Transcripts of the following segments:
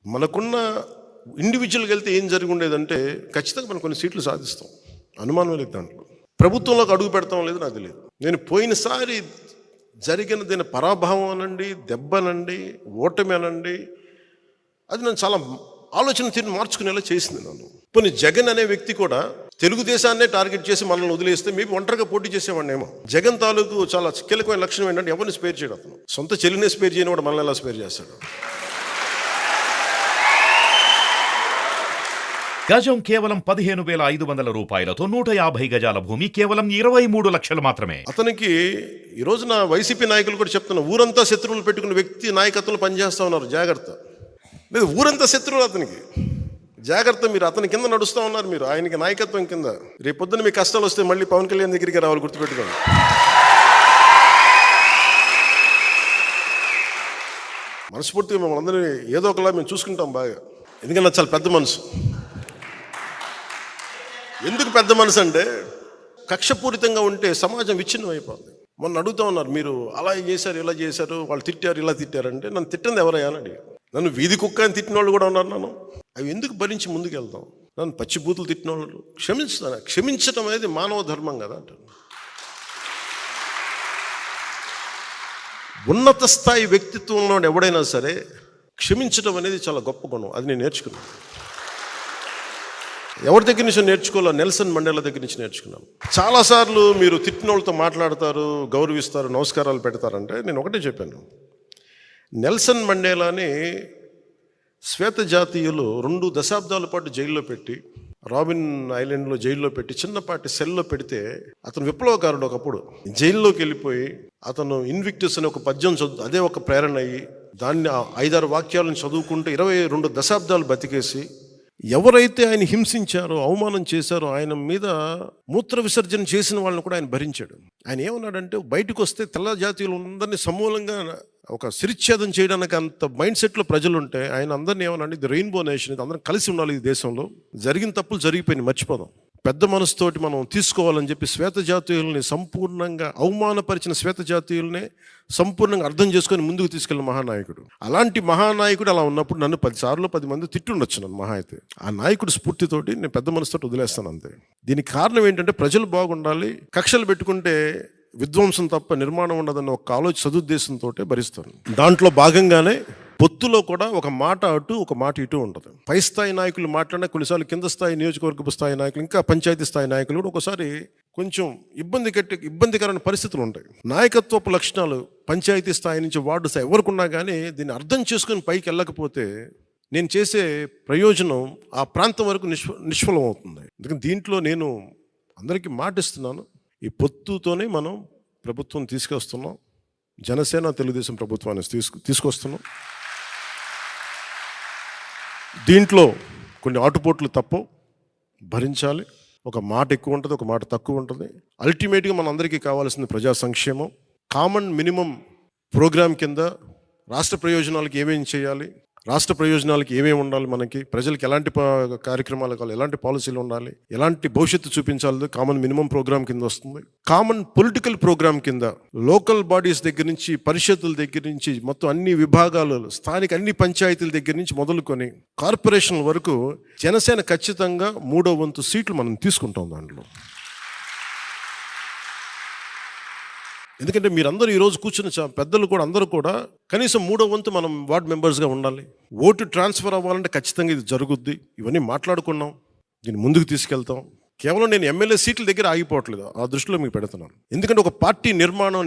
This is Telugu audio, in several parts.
మనకున్న ఇండివిజువల్గా వెళ్తే ఏం జరిగి ఉండేదంటే ఖచ్చితంగా మనం కొన్ని సీట్లు సాధిస్తాం, అనుమానం లేదు దాంట్లో. ప్రభుత్వంలోకి అడుగు పెడతాం లేదు నాకు తెలియదు. నేను పోయినసారి జరిగిన దీని పరాభావం అనండి, దెబ్బనండి, ఓటమి అనండి, అది నన్ను చాలా ఆలోచన తీరు మార్చుకునేలా చేసింది నన్ను. కొన్ని జగన్ అనే వ్యక్తి కూడా తెలుగుదేశాన్నే టార్గెట్ చేసి మనల్ని వదిలేస్తే మేబీ ఒంటరిగా పోటీ చేసేవాడినేమో. జగన్ తాలూకు చాలా కీలకమైన లక్షణం ఏంటంటే ఎవరిని స్పేర్ చేయడం. అతను సొంత చెల్లినే స్పేర్ చేయని కూడా మనల్ని ఎలా స్పేర్ చేస్తాడు. గజం కేవలం 15,500 రూపాయలతో 150 గజాల భూమి కేవలం 23 లక్షలు మాత్రమే. అతనికి ఈ రోజున వైసీపీ నాయకులు కూడా చెప్తున్నారు, ఊరంతా శత్రువులు పెట్టుకున్న వ్యక్తి నాయకత్వంలో పనిచేస్తూ ఉన్నారు, జాగ్రత్త. లేదు, ఊరంతా శత్రువులు అతనికి, జాగ్రత్త. మీరు అతని కింద నడుస్తూ ఉన్నారు, మీరు ఆయనకి నాయకత్వం కింద. రేపొద్దున మీకు కష్టాలు వస్తే మళ్ళీ పవన్ కళ్యాణ్ దగ్గరికి రావాలి, గుర్తుపెట్టుకోండి. మనస్ఫూర్తిగా మేము అందరినీ ఏదో ఒకలా మేము చూసుకుంటాం బాగా, ఎందుకన్నా చాలా పెద్ద మనసు. ఎందుకు పెద్ద మనసు అంటే కక్షపూరితంగా ఉంటే సమాజం విచ్ఛిన్నం అయిపోతుంది. మొన్న అడుగుతూ ఉన్నారు, మీరు అలా చేశారు ఇలా చేశారు, వాళ్ళు తిట్టారు ఇలా తిట్టారంటే నన్ను తిట్టింది ఎవరయ్యా అని అడిగారు. నన్ను వీధి కుక్క అని తిట్టిన వాళ్ళు కూడా ఉన్నారు. నన్ను అవి ఎందుకు భరించి ముందుకు వెళ్తాం? నన్ను పచ్చిబూతులు తిట్టిన వాళ్ళు క్షమించుతాను. క్షమించడం అనేది మానవ ధర్మం కదా అంటారు. ఉన్నత స్థాయి వ్యక్తిత్వంలో ఎవడైనా సరే క్షమించడం అనేది చాలా గొప్ప గుణం. అది నేను నేర్చుకున్నాను. ఎవరి దగ్గర నుంచి నేర్చుకోవాలో? నెల్సన్ మండేలా దగ్గర నుంచి నేర్చుకున్నాను. చాలాసార్లు మీరు తిట్టిన వాళ్ళతో మాట్లాడతారు, గౌరవిస్తారు, నమస్కారాలు పెడతారంటే నేను ఒకటే చెప్పాను. నెల్సన్ మండేలాని శ్వేత జాతీయులు 2 దశాబ్దాల పాటు జైల్లో పెట్టి, రాబిన్ ఐలాండ్లో జైల్లో పెట్టి, చిన్నపాటి సెల్లో పెడితే అతను విప్లవకారుడు. ఒకప్పుడు జైల్లోకి వెళ్ళిపోయి అతను ఇన్విక్టస్ అనే ఒక పద్యం చదువు, అదే ఒక ప్రేరణ అయ్యి దాన్ని 5-6 వాక్యాలను చదువుకుంటూ 22 దశాబ్దాలు బతికేసి, ఎవరైతే ఆయన హింసించారో, అవమానం చేశారో, ఆయన మీద మూత్ర విసర్జన చేసిన వాళ్ళని కూడా ఆయన భరించాడు. ఆయన ఏమన్నాడంటే, బయటకు వస్తే తెల్ల జాతీయులు అందరినీ సమూలంగా ఒక శిరిచ్ఛేదం చేయడానికి అంత మైండ్ సెట్లో ప్రజలు ఉంటే ఆయన అందరినీ ఏమన్నాడు, ఇది రెయిన్బో నేషన్, ఇది అందరం కలిసి ఉండాలి, ఈ దేశంలో జరిగిన తప్పులు జరిగిపోయినాయి, మర్చిపోదాం, పెద్ద మనసుతోటి మనం తీసుకోవాలని చెప్పి శ్వేత జాతీయుల్ని సంపూర్ణంగా అవమానపరిచిన శ్వేత జాతీయుల్ని సంపూర్ణంగా అర్థం చేసుకొని ముందుకు తీసుకెళ్ళిన మహానాయకుడు. అలాంటి మహానాయకుడు అలా ఉన్నప్పుడు నన్ను 10 సార్లు 10 మంది తిట్టుండొచ్చు నన్ను మహా అయితే. ఆ నాయకుడు స్ఫూర్తితోటి నేను పెద్ద మనసుతోటి వదిలేస్తాను అంతే. దీనికి కారణం ఏంటంటే ప్రజలు బాగుండాలి, కక్షలు పెట్టుకుంటే విధ్వంసం తప్ప నిర్మాణం ఉండదన్న ఒక సదుద్దేశంతో భరిస్తాను. దాంట్లో భాగంగానే పొత్తులో కూడా ఒక మాట అటు ఒక మాట ఇటు ఉంటుంది. పై స్థాయి నాయకులు మాట్లాడినా కొన్నిసార్లు కింద స్థాయి నియోజకవర్గపు స్థాయి నాయకులు, ఇంకా పంచాయతీ స్థాయి నాయకులు కూడా ఒకసారి కొంచెం ఇబ్బందికరమైన పరిస్థితులు ఉంటాయి. నాయకత్వపు లక్షణాలు పంచాయతీ స్థాయి నుంచి వార్డు స్థాయి ఎవరికి ఉన్నా కానీ దీన్ని అర్థం చేసుకుని పైకి వెళ్ళకపోతే నేను చేసే ప్రయోజనం ఆ ప్రాంతం వరకు నిష్ఫలం అవుతుంది. ఎందుకంటే దీంట్లో నేను అందరికీ మాటిస్తున్నాను, ఈ పొత్తుతోనే మనం ప్రభుత్వం తీసుకొస్తున్నాం. జనసేన తెలుగుదేశం ప్రభుత్వాన్ని తీసుకొస్తున్నాం. దీంట్లో కొన్ని ఆటుపోట్లు తప్పవు, భరించాలి. ఒక మాట ఎక్కువ ఉంటుంది, ఒక మాట తక్కువ ఉంటుంది. అల్టిమేట్గా మన అందరికీ కావాల్సింది ప్రజా సంక్షేమం. కామన్ మినిమం ప్రోగ్రామ్ కింద రాష్ట్ర ప్రయోజనాలకు ఏమేమి చేయాలి, రాష్ట్ర ప్రయోజనాలకి ఏమేమి ఉండాలి, మనకి ప్రజలకు ఎలాంటి కార్యక్రమాలు కావాలి, ఎలాంటి పాలసీలు ఉండాలి, ఎలాంటి భవిష్యత్తు చూపించాలి, కామన్ మినిమం ప్రోగ్రామ్ కింద వస్తుంది. కామన్ పొలిటికల్ ప్రోగ్రామ్ కింద లోకల్ బాడీస్ దగ్గర నుంచి, పరిషత్తుల దగ్గర నుంచి, మొత్తం అన్ని విభాగాలు, స్థానిక అన్ని పంచాయతీల దగ్గర నుంచి మొదలుకొని కార్పొరేషన్ల వరకు జనసేన ఖచ్చితంగా 3వ వంతు సీట్లు మనం తీసుకుంటాం దాంట్లో. ఎందుకంటే మీరందరూ ఈరోజు కూర్చున్న పెద్దలు కూడా అందరూ కూడా కనీసం 3వ వంతు మనం వార్డ్ మెంబర్స్గా ఉండాలి. ఓటు ట్రాన్స్ఫర్ అవ్వాలంటే ఖచ్చితంగా ఇది జరుగుద్ది. ఇవన్నీ మాట్లాడుకున్నాం, దీన్ని ముందుకు తీసుకెళ్తాం. కేవలం నేను ఎమ్మెల్యే సీట్ల దగ్గర ఆగిపోవట్లేదు, ఆ దృష్టిలో మీకు పెడుతున్నాను. ఎందుకంటే ఒక పార్టీ నిర్మాణం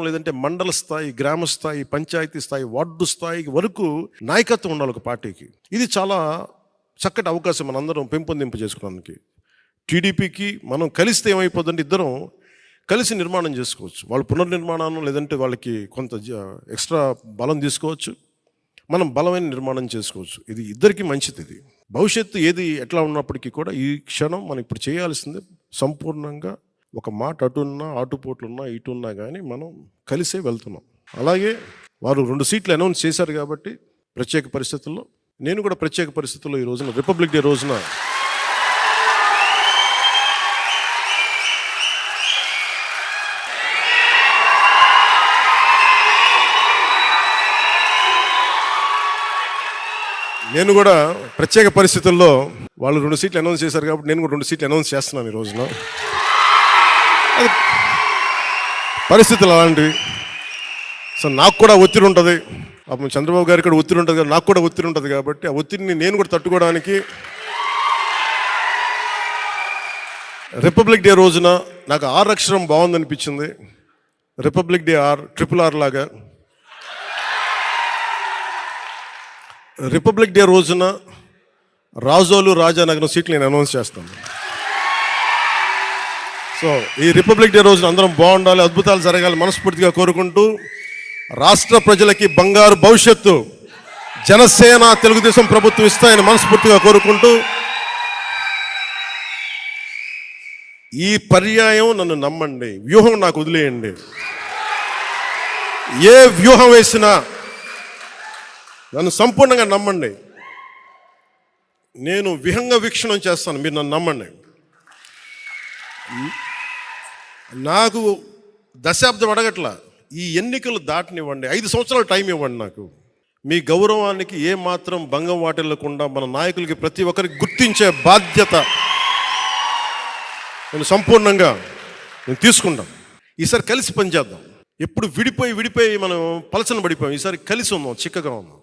లేదంటే మండల స్థాయి, గ్రామ స్థాయి, పంచాయతీ స్థాయి, వార్డు స్థాయి వరకు నాయకత్వం ఉండాలి ఒక పార్టీకి. ఇది చాలా చక్కటి అవకాశం మనందరం పెంపొందింపు చేసుకోవడానికి. టీడీపీకి మనం కలిస్తే ఏమైపోతుందంటే ఇద్దరం కలిసి నిర్మాణం చేసుకోవచ్చు. వాళ్ళు పునర్నిర్మాణం లేదంటే వాళ్ళకి కొంత ఎక్స్ట్రా బలం తీసుకోవచ్చు, మనం బలమైన నిర్మాణం చేసుకోవచ్చు. ఇది ఇద్దరికి మంచిది. ఇది భవిష్యత్తు ఏది ఎట్లా ఉన్నప్పటికీ కూడా ఈ క్షణం మనం ఇప్పుడు చేయాల్సింది సంపూర్ణంగా ఒక మాట అటున్నా, ఆటుపోట్లున్నా, ఇటున్నా కానీ మనం కలిసే వెళ్తున్నాం. అలాగే వారు 2 సీట్లు అనౌన్స్ చేశారు కాబట్టి ప్రత్యేక పరిస్థితుల్లో, నేను కూడా ప్రత్యేక పరిస్థితుల్లో ఈ రోజున రిపబ్లిక్ డే రోజున నేను కూడా ప్రత్యేక పరిస్థితుల్లో వాళ్ళు 2 సీట్లు అనౌన్స్ చేశారు కాబట్టి నేను కూడా 2 సీట్లు అనౌన్స్ చేస్తున్నాను ఈ రోజున. అది పరిస్థితులు అలాంటివి. సో నాకు కూడా ఒత్తిడి ఉంటుంది, పాపం చంద్రబాబు గారికి కూడా ఒత్తిడి ఉంటుంది, నాకు కూడా ఒత్తిడి ఉంటుంది. కాబట్టి ఆ ఒత్తిడిని నేను కూడా తట్టుకోవడానికి రిపబ్లిక్ డే రోజున నాకు ఆర్ అక్షరం బాగుందనిపించింది. రిపబ్లిక్ డే RRR లాగా రిపబ్లిక్ డే రోజున రాజోలు రాజానగరం సీట్లు నేను అనౌన్స్ చేస్తాను. సో ఈ రిపబ్లిక్ డే రోజున అందరం బాగుండాలి, అద్భుతాలు జరగాలి మనస్ఫూర్తిగా కోరుకుంటూ, రాష్ట్ర ప్రజలకి బంగారు భవిష్యత్తు జనసేన తెలుగుదేశం ప్రభుత్వం ఇస్తాయని మనస్ఫూర్తిగా కోరుకుంటూ, ఈ పర్యాయం నన్ను నమ్మండి, వ్యూహం నాకు వదిలేయండి. ఏ వ్యూహం వేసినా నన్ను సంపూర్ణంగా నమ్మండి. నేను విహంగ వీక్షణం చేస్తాను, మీరు నన్ను నమ్మండి. నాకు దశాబ్దం అడగట్లా, ఈ ఎన్నికలు దాటనివ్వండి, 5 సంవత్సరాలు టైం ఇవ్వండి. నాకు మీ గౌరవానికి ఏ మాత్రం భంగం వాటిల్లకుండా మన నాయకులకి ప్రతి ఒక్కరికి గుర్తించే బాధ్యత నేను సంపూర్ణంగా తీసుకుంటాం. ఈసారి కలిసి పనిచేద్దాం. ఎప్పుడు విడిపోయి మనం పలచన పడిపోయాం, ఈసారి కలిసి ఉందాం, చిక్కగా ఉందాం.